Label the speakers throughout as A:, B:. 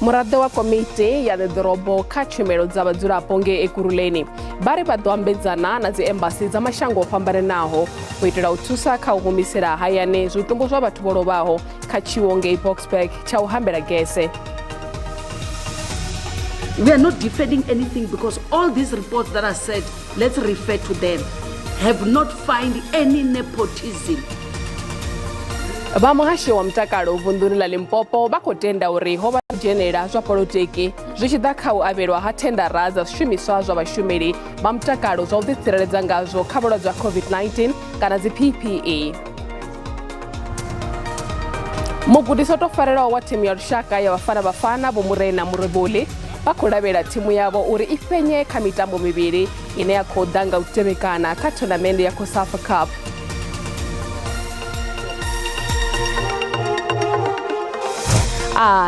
A: Muraḓo wa komiti ya ḓorobo kha tshumelo dza vhadzulapo ngei Ekurhuleni vha ri vha ḓo ambedzana na dzi embassy dza mashango o fhambanaho u itela u thusa kha u humisela hayani zwitumbu zwa vhathu vho lovhaho kha tshiwo ngei Boksburg tsha u hambela gese.
B: We are not defending anything because all these reports that are said, let's refer to them, have not found any nepotism.
A: Vha muhasho wa mutakalo vunḓuni ḽa Limpopo vha khou tenda uri ho vha dzhenela zwa polotiki zwi tshi ḓa kha u avhelwa ha thendara dza zwishumiswa zwa vhashumeli vha mutakalo zwa u ḓitsireledza ngazwo kha vhulwadze ha COVID-19 kana dzi PPE. Mugudisi o tou farelaho wa thimu ya lushaka ya Bafana Bafana Vho Murena Murebuli vha khou lavhela thimu yavho uri i fenye kha mitambo mivhili ine ya khou ḓa nga u tevhekana kha tournament ya COSAFA Cup.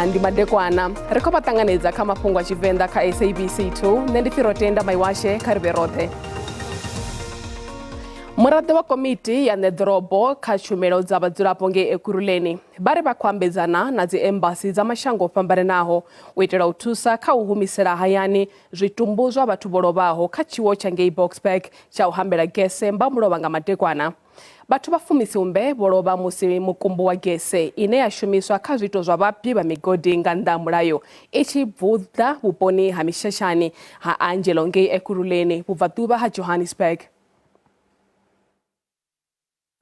A: Ndi madekwana ri khou vha ṱanganedza kha mafhungo a Tshivenda kha SABC 2 nṋe ndi Firotenda Maiwashe kha ri vhe roṱhe. Muraḓo wa komiti ya ḓorobo kha tshumelo dza vhadzulapo ngei Ekurhuleni vha ri vha khou ambedzana na dzi embassy dza mashango o fhambanaho u itela u thusa kha u humisela hayani zwitumbu zwa vhathu vho lovhaho kha tshiwo tsha ngei Boksburg tsha u hambela gese mba mulovha nga madekwana. Vhathu vha fumisumbe vho lovha musi mukumbu wa gese ine ya shumiswa kha zwiito zwa vhapi vha migodi nga nnḓa ha mulayo i tshi bvuḓa vhuponi ha mishashani ha Angelo ngei Ekurhuleni vhubvaḓuvha ha Johannesburg.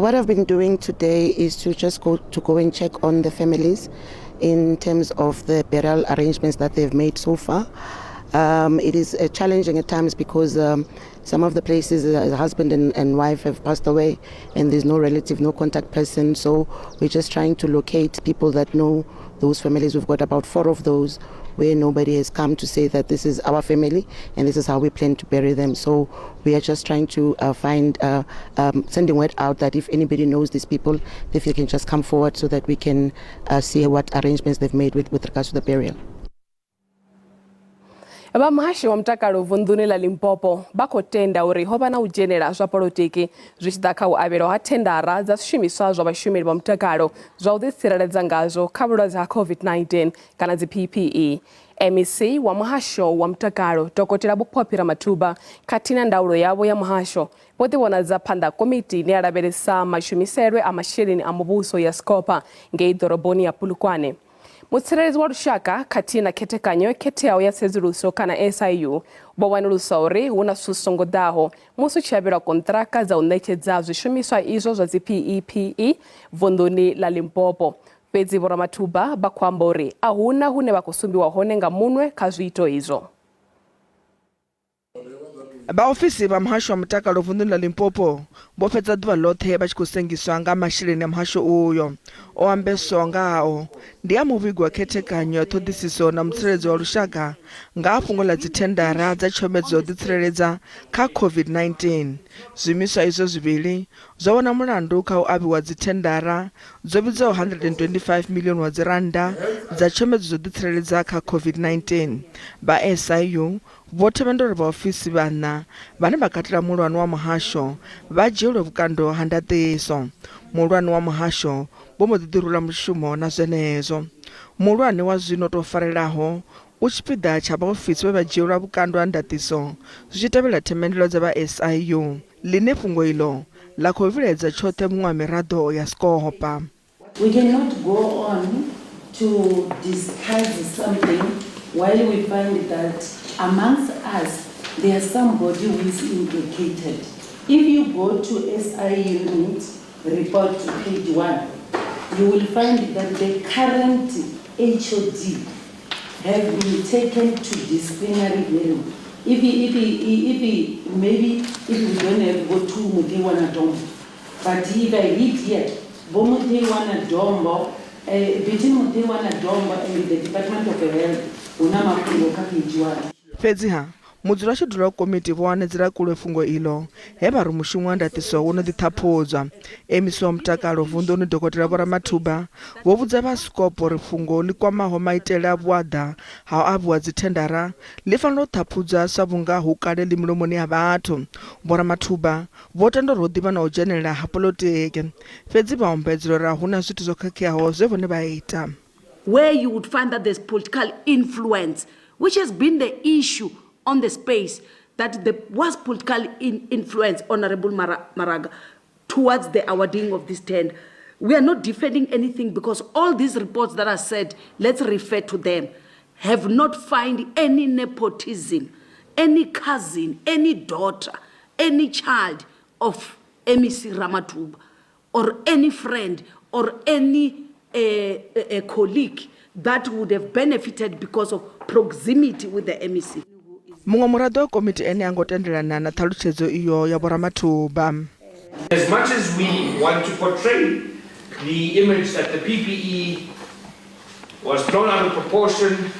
C: What I've been doing today is to just go and check on the families in terms of the burial arrangements that they've made so far. It is challenging at times because some of the places the husband and wife have passed away and there's no relative, no contact person. So we're just trying to locate people that know those families. We've got about 4 of those where nobody has come to say that this is our family and this is how we plan to bury them. So we are just trying to sending word out that if anybody knows these people, if they can just come forward so that we can see what arrangements they've made with regards to the burial.
A: Vha muhasho wa mutakalo vunḓuni ḽa Limpopo vha khou tenda uri ho vha na u dzhenela zwa polotiki zwi tshi ḓa kha u avhelwa ha thendara dza zwishumiswa zwa vhashumeli vha mutakalo zwa u ḓitsireledza ngazwo kha vhulwadze ha COVID-19 kana dzi PPE. MEC wa muhasho wa mutakalo Dokotela Buphophira Mathuba khathihi na ndaulo yavho ya muhasho vho ḓivhonadza phanḓa komiti ine ya lavhelesa mashumiselwe a masheleni a muvhuso ya Scopa ngei ḓoroboni ya Polokwane. Mutsireledzi wa lushaka khathihi na khethekanyo khetheaho ya tsedzuluso kana SIU vho wanulusa uri hu na zwithu zwi songo ḓaho musi u tshi avhelwa konṱiraka dza u ṋetshedza zwishumiswa izwo zwa dzi PPE vunḓuni ḽa Limpopo. Fhedzi Vho Ramathuba vha khou amba uri a huna hune vha khou sumbiwa hone nga muṅwe kha zwiito izwo.
D: Vhaofisi vha muhasho wa mutakalo vunḓuni ḽa Limpopo vho fhedza ḓuvha ḽoṱhe vha tshi khou sengiswa nga masheleni a muhasho uyo o ambeswa ngao ndi a muvhigo wa khethekanyo ya ṱhoḓisiso na mutsireledzi wa lushaka nga ha fhungo ḽa dzithendara dza tshomedzo ya u ḓitsireledza kha COVID-19. Zwiimiswa izwo zwivhili zwo vhona mulandu kha u avhiwa dzithendara dzo vhidzaho 125 miḽioni wa dzi randa dza tshomedzo ya u ḓitsireledza kha COVID-19. Vha SIU vho themenda uri vhaofisi vhana vhane vha katela muhulwane wa muhasho vha dzhielwe vhukando ha ndaṱiso. Muhulwane wa muhasho vho mbo ḓi ḓirula mushumo na zwenezwo. Muhulwane wa zwino tou farelaho u tshipiḓa tsha vhaofisi vhe vha dzhielwa vhukando ha ndaṱiso zwi tshi tevhela themendelo dza vha SIU line fhungo iḽo ḽa khou vhiledza tshoṱhe muṅwe wa miraḓo ya Scopa.
B: We cannot go on to discuss something while we find that amongst us there's somebody who is implicated. If you go to SIU unit report to page 1, you will find that the current HOD have been taken to disciplinary hearing. If we don't have go to Mutewana Dombo, but if I read here, Mutewana Dombo, between Mutewana Dombo and the Department of Health, una Mafhungo kha page 1.
D: Fhedziha mudzulatshidulo wa komiti vho wanedzela kule fhungo iḽo he vha ri mushumo wa ndaṱiso wo no ḓiṱhaphudzwa. MEC wa mutakalo vunḓuni Dokotela Vho Ramathuba vho vhudza vha Scopa uri fhungo ḽi kwamaho maitele a vhuaḓa ha u avhiwa dzithendara ḽi fanela u ṱhaphudzwa sa vhunga hu kale ḽi milomoni ya vhathu. Vho Ramathuba vho tenda uri ho ḓivha na u dzhenelela ha polotiki fhedzi vha ombedzela uri a huna zwithu zwo khakheaho zwe vhone vha ita.
E: where you would find that there's political influence, which has been the issue on the space, that there was political influence, Honorable Maraga, towards the awarding of this tender. We are not defending anything because all these reports that are said, let's refer to them, have not found any nepotism, any cousin, any daughter, any child of MEC Ramathuba, or any friend, or any a colleague that would have benefited because of proximity with the MEC.
D: Muṅwe muraḓo wa komiti ene a ngo tendelana na ṱhalutshedzo iyo ya Vho Ramathuba.
F: As much as we want to portray the image that the PPE was blown out of proportion,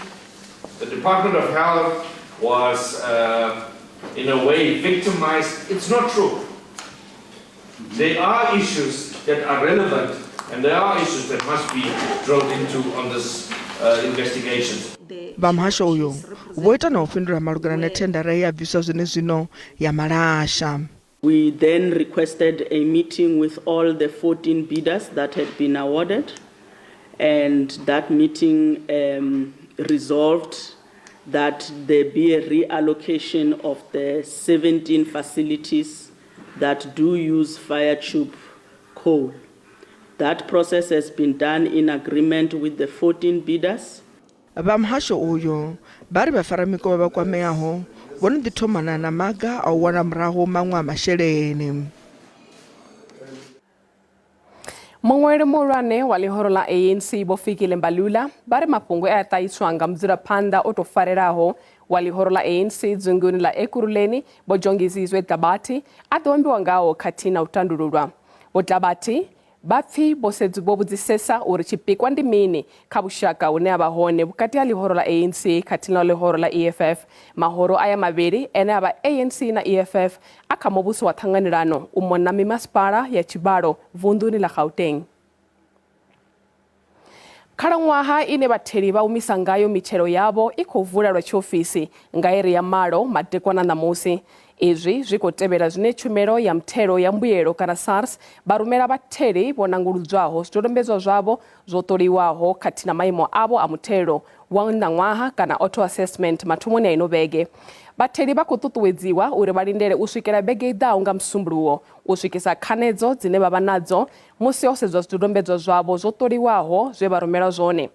F: the Department of Health was in a way victimized, it's not true. There are issues that are relevant and there are issues that must be drilled into on this investigation.
D: Vha muhasho uyu vho ita na u fhindula malugana na thendara ya bviswa zwino ya malasha.
G: We then requested a meeting with all the 14 bidders that had been awarded, and that meeting resolved that there be a reallocation of the 17 facilities that do use fire tube coal. That process has been done in agreement with the 14 bidders.
D: Vha muhasho uyu bari vhafaramiko vha kwameaho vhono ḓi thomana na maga a u wana murahu maṅwe a masheleni.
A: Muṅweli muhulwane wa ḽihoro ḽa ANC Vho Fikile Mbalula vha ri mafhungo e a ṱahiswa nga mudzulaphanḓa o tou farelaho wa ḽihoro ḽa ANC dzunguni ḽa Ekurhuleni Vho Jongisizwe Tlhabati a ḓo ambiwa ngaho khathihi na u tandululwa. Vho Tlhabati vhapfi vho vhudzisesa uri tshipikwa ndi mini kha vhushaka hune ha vha hone vhukati ha ḽihoro ḽa ANC khathihi na ḽihoro ḽa EFF. Mahoro aya mavhili ene a vha ANC na EFF a kha muvhuso wa ṱhanganelano u mona mimasipala ya Tshivhalo vunḓuni ḽa Gauteng. Khalaṅwaha ine vhatheli vha humisa ngayo mitshelo yavho i khou vulelwa tshiofisi nga iri ya malo madekwana ṋamusi. Izwi zwi khou tevhela zwine tshumelo ya muthelo ya mbuyelo kana SARS vha rumela vhatheli vho nanguludzwaho zwidodombedzwa zwavho zwo ṱoliwaho khathihi na maimo avho a muthelo wa ṋaṅwaha kana auto assessment mathomoni a ino vhege. Vhatheli vha khou ṱuṱuwedziwa uri vha lindele u swikela vhege i ḓaho nga musumbuluwo u swikisa khanedzo dzine vha vha nadzo musi ho sedzwa zwidodombedzwa zwavho zwo ṱoliwaho zwe vha rumela zwone.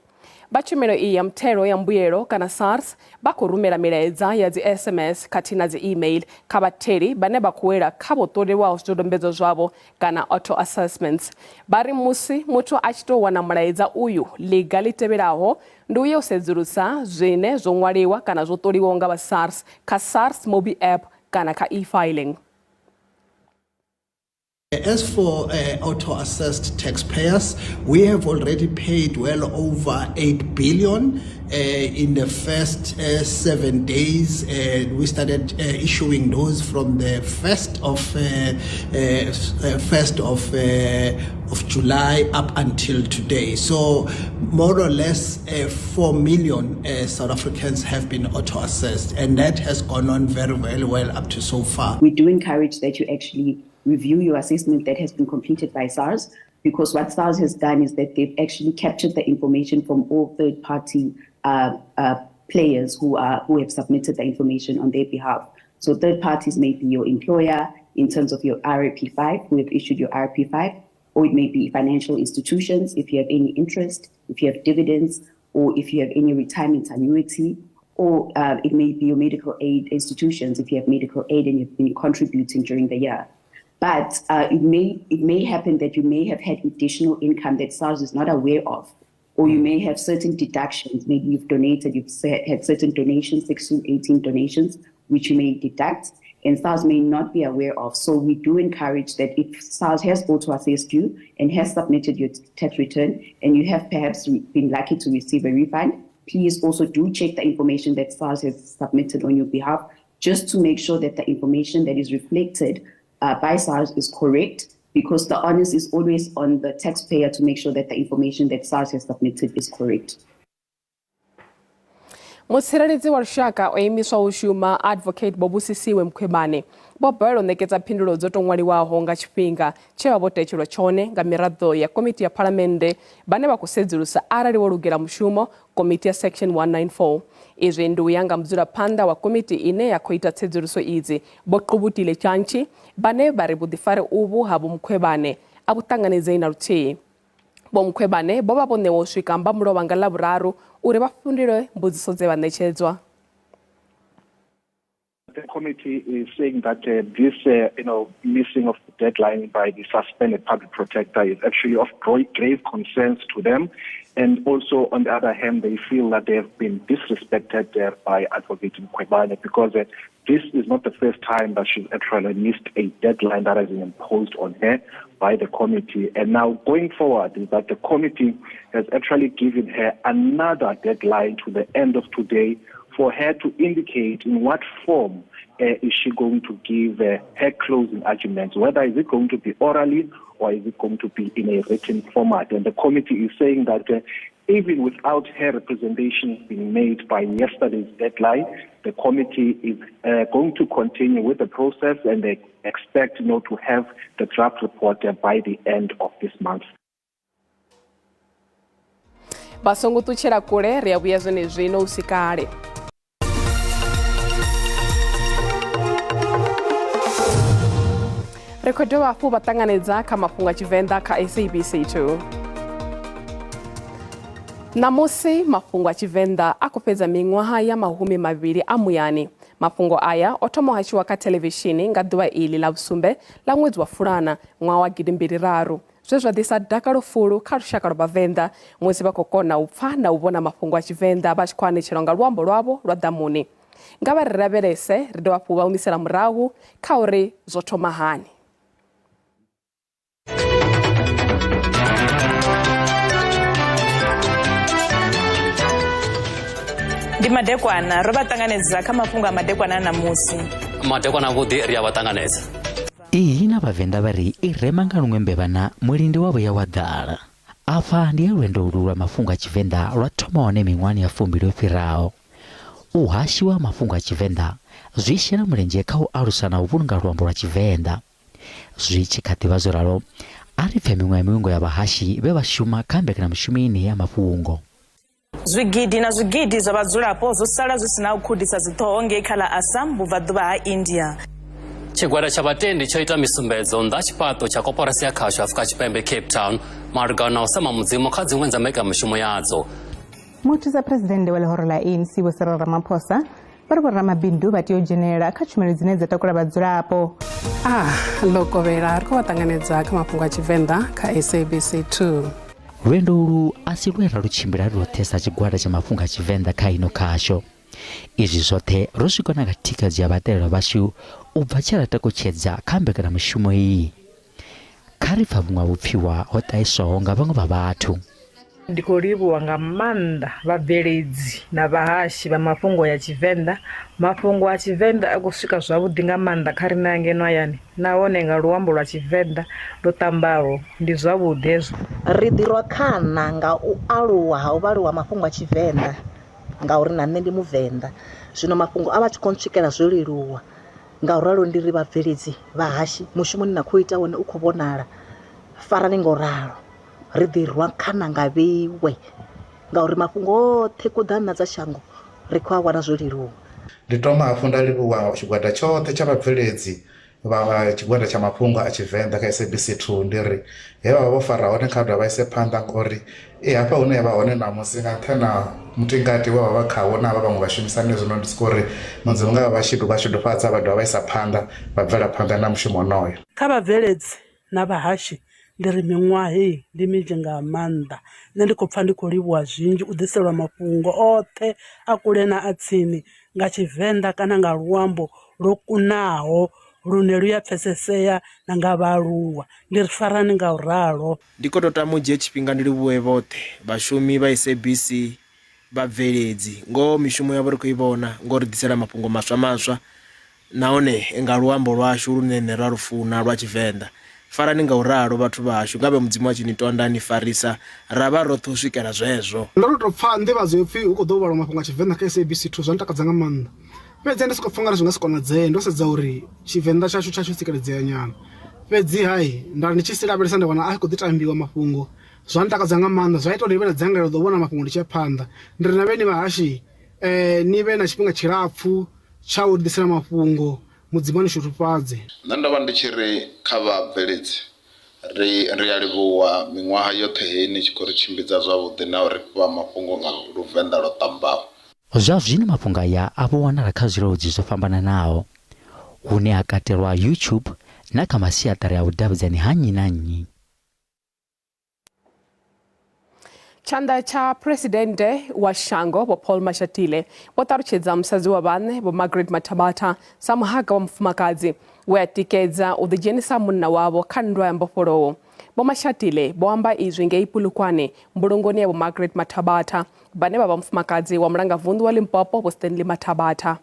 A: Vha tshumelo iyi ya muthelo ya mbuyelo kana SARS vha khou rumela milaedza ya dzi SMS khathihi na dzi email kha vhatheli vhane vha khou wela kha vho ṱoliwaho zwidodombedzwa zwavho kana auto assessments. Vha ri musi muthu a tshi tou wana mulaedza uyu ḽiga ḽi tevhelaho ndi u ya u sedzulusa zwine zwo ṅwaliwa kana zwo ṱoliwaho nga vha SARS kha SARS Mobi app kana kha e-filing.
H: As for auto-assessed taxpayers, we have already paid well over 8 billion in the first 7 days. We started issuing those from the 1st of July up until today. So more or less 4 million South Africans have been auto-assessed, and that has gone on very, very well up to so far.
I: We do encourage that you actually review your assessment that has been completed by SARS, because what SARS has done is that they've actually captured the information from all third-party players who have submitted the information on their behalf. So third parties may be your employer in terms of your RP5, who have issued your RP5, or it may be financial institutions if you have any interest, if you have dividends, or if you have any retirement annuity, or it may be your medical aid institutions if you have medical aid and you've been contributing during the year. But it may happen that you may have had additional income that SARS is not aware of, or you may have certain deductions. Maybe you've donated, had certain donations, Section 18 donations, which you may deduct, and SARS may not be aware of. So we do encourage that if SARS has auto-assessed you and has submitted your tax return, and you have perhaps been lucky to receive a refund, please also do check the information that SARS has submitted on your behalf, just to make sure that the information that is reflected by SARS is correct, because the onus is always on the taxpayer to make sure that the information that SARS has submitted is correct.
A: Mutsireledzi wa lushaka o imiswa u shuma Advocate Bobusisiwe Mkhwebane Bobo ṋekedza phindulo dzo ṅwaliwaho nga tshifhinga tshe vha vho tetshelwa tshone nga miraḓo ya komiti ya phalamennde vhane vha khou sedzulusa arali wo lugela mushumo komiti ya section 194. Izwi ndi u ya nga mudzulaphanḓa wa komiti ine ya khou ita tsedzuluso idzi Vho Qubutile Tshantshi vhane vha ri vhuḓifari uvhu ha Vho Mkhwebane a vhu ṱanganedzei na luthihi. Vho Mkhwebane vho vha vho ṋewa u swika Mbamulova nga Ḽavhuraru uri vha fhindule mbudziso dze vha ṋetshedzwa.
J: The committee is saying that this, missing of the deadline by the suspended public protector is actually of grave concerns to them. And also, on the other hand, they feel that they have been disrespected by Advocate Mkhwebane because this is not the first time that she's actually missed a deadline that has been imposed on her by the committee. And now going forward is that the committee has actually given her another deadline to the end of today for her to indicate in what form is she going to give her closing arguments, whether is it going to be orally or is it going to be in a written format. And the committee is saying that even without her representation being made by yesterday's deadline, the committee is going to continue with the process and they expect to have the draft report by the end of this month.
A: Basongo tuchera kule ri abuya zwenezwino usikale. Rekodo wafu batanganedza kha mafhungo a Tshivenda kha SABC 2. Namusi mafhungo a Tshivenda akufhedza miṅwaha ya mahumi mavhili a muyani. Mafhungo aya o thoma hashiwa kha televishini nga ḓuvha iḽi ḽa vhusumbe ḽa ṅwedzi wa Fulana ṅwaha wa 2023. Zwe zwa ḓisa dakalo fulu kha lushaka lwa Vhavenḓa musi vha khou kona u pfa na u vhona mafhungo a Tshivenda vha tshi khou anetshela nga luambo lwavho lwa ḓamuni. Nga vha ri lavhelese ri dovha hafhu vha humisela murahu kha uri zwo thoma hani.
K: Ndi madekwana ro vha ṱanganedza kha mafhungo a madekwana namusi.
L: Madekwana vhuḓi ri a vha ṱanganedza.
M: Iyi na Vhavenḓa vha ri I rema nga luṅwe mbevhana mulindi wavho ya wa ḓala. Afha ndi lwendo lwa mafhungo a Tshivenda lwa thoma hone miṅwahani ya 2 yo fhiraho. U hashiwa mafhungo a Tshivenda zwi shela mulenzhe kha u alusa na u vhulunga luambo lwa Tshivenda. Zwi tshi kha ḓivha zwo ralo a ri pfe miṅwe ya milingo ya vhahashi vhe vha shuma kha mbekanyamushumo ine ya mafhungo.
K: Zwigidi na zwigidi zwa vhadzulapo zwo sala zwi sina u khudisa dziṱhoho ngei kha ḽa Assam vhubvaḓuvha ha India.
L: Tshigwada tsha vhatendi tsho ita misumbedzo nnḓa tshifhaṱo tsha koporasi ya khasho Afrika Tshipembe Cape Town malugana na u sema mudzimu kha dziṅwe dza mbekanyamushumo yadzo.
N: Muthusa Presidente wa ḽihoro ḽa ANC Vho Cyril Ramaphosa vha ri vhoramabindu vha tea u dzhenelela kha tshumelo dzine dza takula vhadzulapo.
A: Lokovhela ri khou vha ṱanganedza kha mafhungo a Tshivenda kha SABC 2.
M: Lwendo ulu asi lwera lutshimbila lwothesa tshigwada tsha mafhungo a Tshivenda kha ino khasho. Izwi zwoṱhe ro swika na nga thikhedzo ya vhaṱelelwa vhashu u bva tshe ra takutshedza kha mbekanyamushumo iyi. Kha ri pfa vhuṅwe vhupfiwa ho ṱahiswaho nga vhaṅwe vha vhathu.
O: Ndi khou livhuwa nga maanḓa vhabveledzi na vhahashi vha mafhungo ya Tshivenda. Mafhungo a Tshivenda a khou swika zwavhuḓi nga maanḓa kha riṋe ngeno hayani nahone nga luambo lwa Tshivenda ḽo ṱambaho ndi zwavhuḓi hezwo.
P: Ri ḓirwa khana nga u aluwa ha u vhaliwa mafhungo a Tshivenda ngauri na nṋe ndi Muvenḓa. Zwino mafhungo a vha tshi khou swikela zwo leluwa ngauralo ndi ri vhabveledzi vhahashi mushumoni na khou ita wone u khou vhonala farani ngo ralo. Ri ḓirwa khana nga vheiwe ngauri mafhungo oṱhe kuḓana dza shango ri khou a wana zwo leluwa.
Q: Ndi thoma hafhu nda livhuwa tshigwada tshoṱhe tsha vhabveledzi vha tshigwada tsha mafhungo a Tshivenda kha SABC 2 ndi ri he vha vho fara hone kha dovha ise phanḓa ngori hafha hune ya vha hone namusi nga nṱhani mutingati we vha vha khawo na vhaṅwe vhashumisani zwino ndi siko uri mudzimu nga vha shudufhadza vha dovha vha isa phanḓa vha bvela phanḓa na mushumo honoyo.
R: Kha vhabveledzi na vhahashi ndi ri miṅwaha heyi ndi minzhi nga maanḓa. Nṋe ndi khou pfa ndi khou livhuwa zwinzhi u ḓiselwa mafhungo oṱhe a kule na a tsini nga Tshivenda kana nga luambo lwo kunaho lune lu ya pfesesea na nga vhaaluwa. Ndi ri farani nga u ralo.
S: Ndi khou tama u dzhia tshifhinga ndi livhuwe vhoṱhe vhashumi vha SABC vhabveledzi ngoho mishumo yavho ri khou i vhona ngo ri ḓisela mafhungo maswa nahone nga luambo lwashu lune ra lufuna lwa Tshivenda. farani nga uralo vhathu vhashu ngabe mudzimu wa tshi tonda ni farisa ravha roṱhe u swikela zwezwo.
T: Ndo to pfa nḓivhadzo yo pfi hu khou ḓo vhalwa mafhungo a Tshivenḓa kha SABC 2 zwa ntakadza nga maanḓa. Fhedzi ndi soko pfa ngari zwi nga si konadzee ndo sedza uri Tshivenḓa tshashu tsikeledzea nyana. Fhedzi hai nda ndi tshi si lavhelesa ndi wana a khou ḓi tambiwa mafhungo zwa ntakadza nga maanḓa zwa ita uri vhe na dzangalelo ḓo vhona mafhungo ndi tshi phanḓa. Ndi ri na vheni vhahashi ni vhe na tshifhinga tshilapfu tsha u ḓisela mafhungo mudzimu ni shurufadze.
U: Nṋe ndo vha ndi tshi ri kha vhabveledzi ri a livhuwa miṅwaha yoṱhe heyi ni tshi khou ri tshimbidza zwavhuḓi na uri vha mafhungo nga Luvenḓa lo ṱambaho.
M: Zwa zwino mafhungo aya a vho wanala kha zwileludzi zwo fhambananaho hune ha katelwa YouTube na kha masiaṱari a vhudavhidzani ha nnyi na nnyi.
A: Tshanḓa tsha Presidente wa shango Vho Paul Mashatile vho ṱalutshedza musadzi wa vhaṋe Vho Margaret Mathabatha sa muhaga wa mufumakadzi we a tikedza u ḓidzhenisa munna wavho kha nndwa ya mbofholowo. Vho Mashatile vho amba izwi ngei Polokwane mbulungoni ya Vho Margaret Mathabatha vhane vha vha mufumakadzi wa mulangavunḓu wa Limpopo Vho Stanley Mathabatha.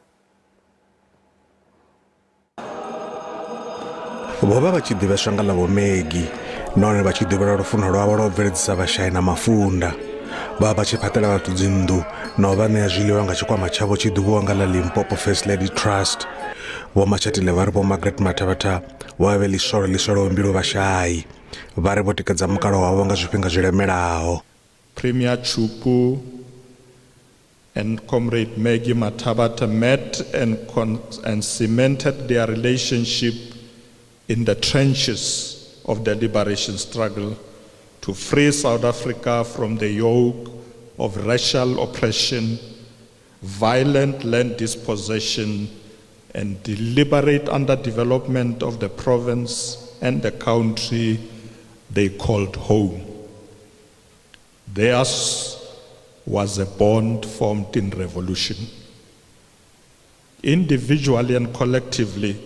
V: Vho vha tshi ḓivheswa nga ḽa Vho Megi nahone vha tshi ḓivhela lufuno lwavho lwa u bveledzisa vhashai na mafunda. Vha vha tshi fhaṱela vhathu dzinnḓu na u vha ṋea zwiḽiwa nga tshikwama tshavho tshi ḓivhiwa nga ḽa Limpopo First Lady Trust. Vho Mashatile vha ri Vho Margaret Mathabatha vha vhe ḽisolo mbilu vhashai vha ri vho tikedza mukalo wavho nga zwifhinga zwi lemelaho.
W: Premier Chupu and Comrade Maggie Mathabatha met and cemented their relationship in the trenches of the liberation struggle to free South Africa from the yoke of racial oppression, violent land dispossession, and deliberate underdevelopment of the province and the country they called home. Theirs was a bond formed in revolution. Individually and collectively,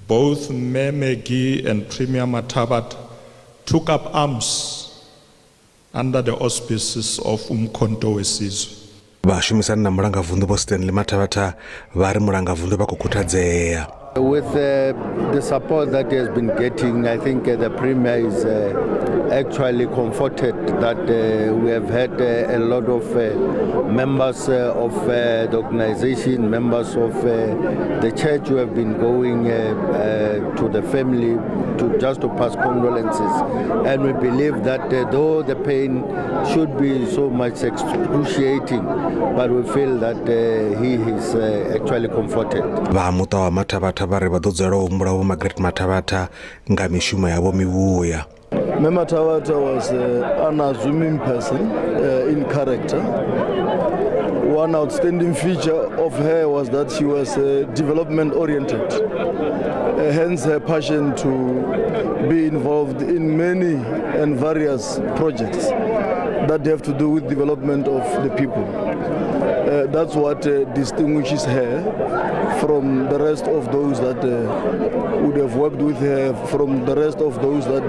W: both Memegi and Premier Mathabatha took up arms under the auspices of Umkhonto weSizwe.
V: Vashumisani na mulangavunḓu Vho Stanley Mathabatha vha ri mulangavunḓu vha khou khuthadzea.
X: With the support that he has been getting, I think the Premier is actually comforted that we have had a lot of members of the organization, members of the church who have been going to the family to pass condolences. And we believe that though the pain should be so much excruciating, but we feel that he is actually comforted.
V: Vha wa Mathabatha vha ri vha ḓo dzulela u humbula Vho Margaret Mathabatha nga mishumo yavho mivhuya.
Y: Mathabatha was an unassuming person in character. One outstanding feature of her was that she was development oriented. Hence her passion to be involved in many and various projects that have to do with development of the people. That's what distinguishes her from the rest of those that would have worked with her, from the rest of those that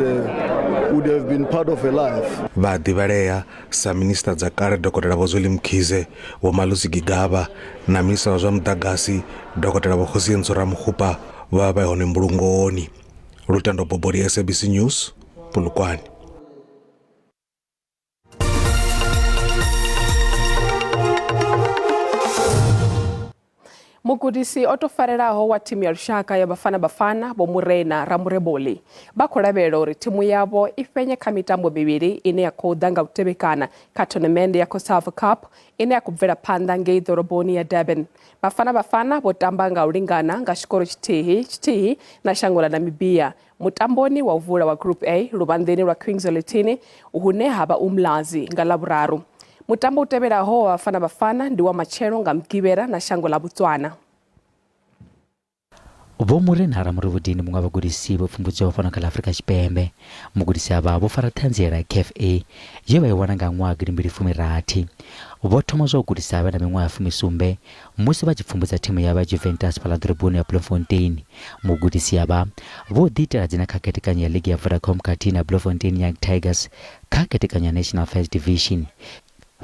Y: would have been part of her life.
V: Vha ḓivhalea sa minista dza kale Dokotela Vho Zweli Mkhize, Vho Malusi Gigaba na minista wa zwa muḓagasi Dokotela Vho Khosiyentsho Ramokgopa vha vha hone mbulungoni. Lutando Bobori, SABC News, Polokwane.
A: Mugudisi o tofarelaho wa thimu ya lushaka ya Bafana Bafana Vho Murena Ramureboli vha khou lavhelela uri thimu yavho i fenye kha mitambo mivhili ine ya khou ḓa nga u tevhekana kha tournament ya COSAF Cup ine ya khou bvela phanḓa ngei ḓoroboni ya Durban. Bafana Bafana vho tamba nga u lingana nga tshikoro tshithihi na shango ḽa Namibia mutamboni wa u vula wa Group A luvhanḓeni lwa Queensland hune havha Umlazi nga Ḽavhuraru. Mutambo u tevhelaho wa Bafana Bafana ndi wa matshelo nga Mugivhela na shango ḽa Botswana.
M: Vho Murena Ramureboli muṅwe wa vhagudisi vho pfumbudziwaho fhano kha ḽa Afrika Tshipembe. Mugudisi avha vho fara ṱhanziela ya KFA ye vha i wana nga ṅwaha 2016. Vho thoma zwa u gudisa vha na miṅwaha 17 musi vha tshi pfumbudza thimu ya vha Juventus fhaḽa ḓoroboni ya Bloemfontein. Mugudisi avha vho ḓiitela dzina kha khethekanyo ya ligi ya Vodacom khathihi na Bloemfontein Young Tigers kha khethekanyo ya National First Division.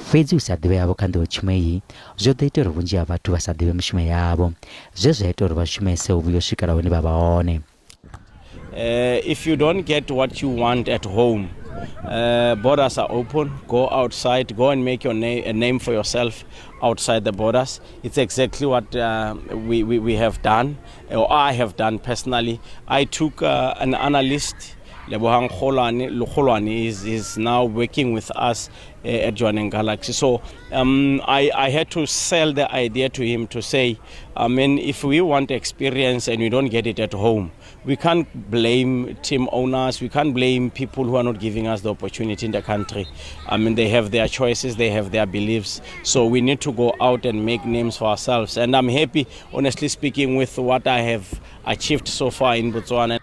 M: Fedzi u sa ḓivhe yavho kha nḓowetshumo iyi zwo ḓo ita uri vhunzhi ha vhathu vha sa ḓivhe mishumo yavho zwe zwa ita uri vha shumese u vhuya u swikela hune vha vha hone.
B: if you don't get what you want at home, borders are open. Go outside, go and make a name for yourself outside the borders. It's exactly what we have done, or I have done personally. I took an analyst, Lebohang Kgolwane is now working with us at Joaneng Galaxy. So I had to sell the idea to him to say, I mean, if we want experience and we don't get it at home, we can't blame team owners, we can't blame people who are not giving us the opportunity in the country. I mean, they have their choices, they have their beliefs. So we need to go out and make names for ourselves. And I'm happy, honestly speaking, with what I have achieved so far in Botswana.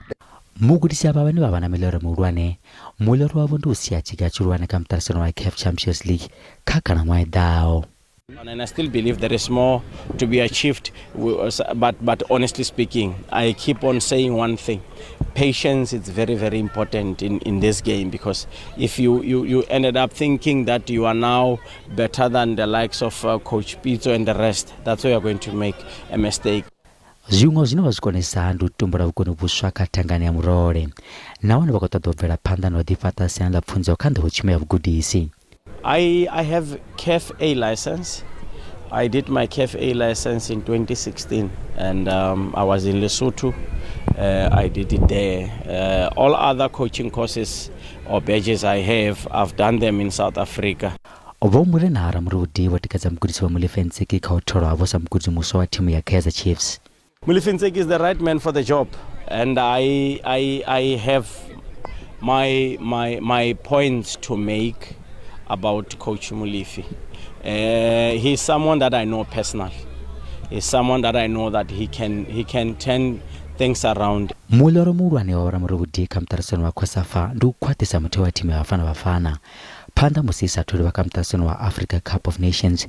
M: mugudisi aba bane ba bana melero mulwane mulero wabo ndi usiachika chulwane ka mtarisano wa CAF Champions League kakana mwaedao.
B: And I still believe there is more to be achieved, but honestly speaking, I keep on saying one thing. Patience is very, very important in this game, because if you ended up thinking that you are now better than the likes of Coach Pito and the rest, that's where you're going to make a mistake.
M: Zviungo zvinovazikonesa ndu tumbura vukoni vuswa katangania murore nawana vakatodobvera phanda nodifata siyana la pfunzo kandi huchimea vugudisi.
B: I have CAF A license. I did my CAF A license in 2016, and I was in Lesotho. I did it there. All other coaching courses or badges I've done them in South Africa.
M: Ovomure nahara murudi watikaza mgudisi wa Mulifenseki kautoro avosa mgudisi muso wa timu ya Kaizer Chiefs.
B: Mulifenseki is the right man for the job, and I have my points to make about Coach Mulifi. He's someone that I know personally. He's someone that I know that he can turn things around.
M: Muloro mulwane wa ramurudi kamtarisano wa kwasafa ndu kwatisa mtewa wa timu ya Bafana phanda musisa thuli wa kamtarisano wa Africa Cup of Nations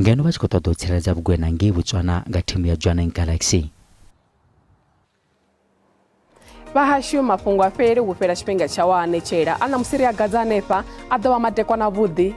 M: ngeno vachikotodotsireledza vugwena ngi Botswana nga timu ya Joaneng Galaxy.
A: Vahashi Mafhungo aferi kupera chipinga cha wane chera ana musiri agadza nepa adova matekwa na vudhi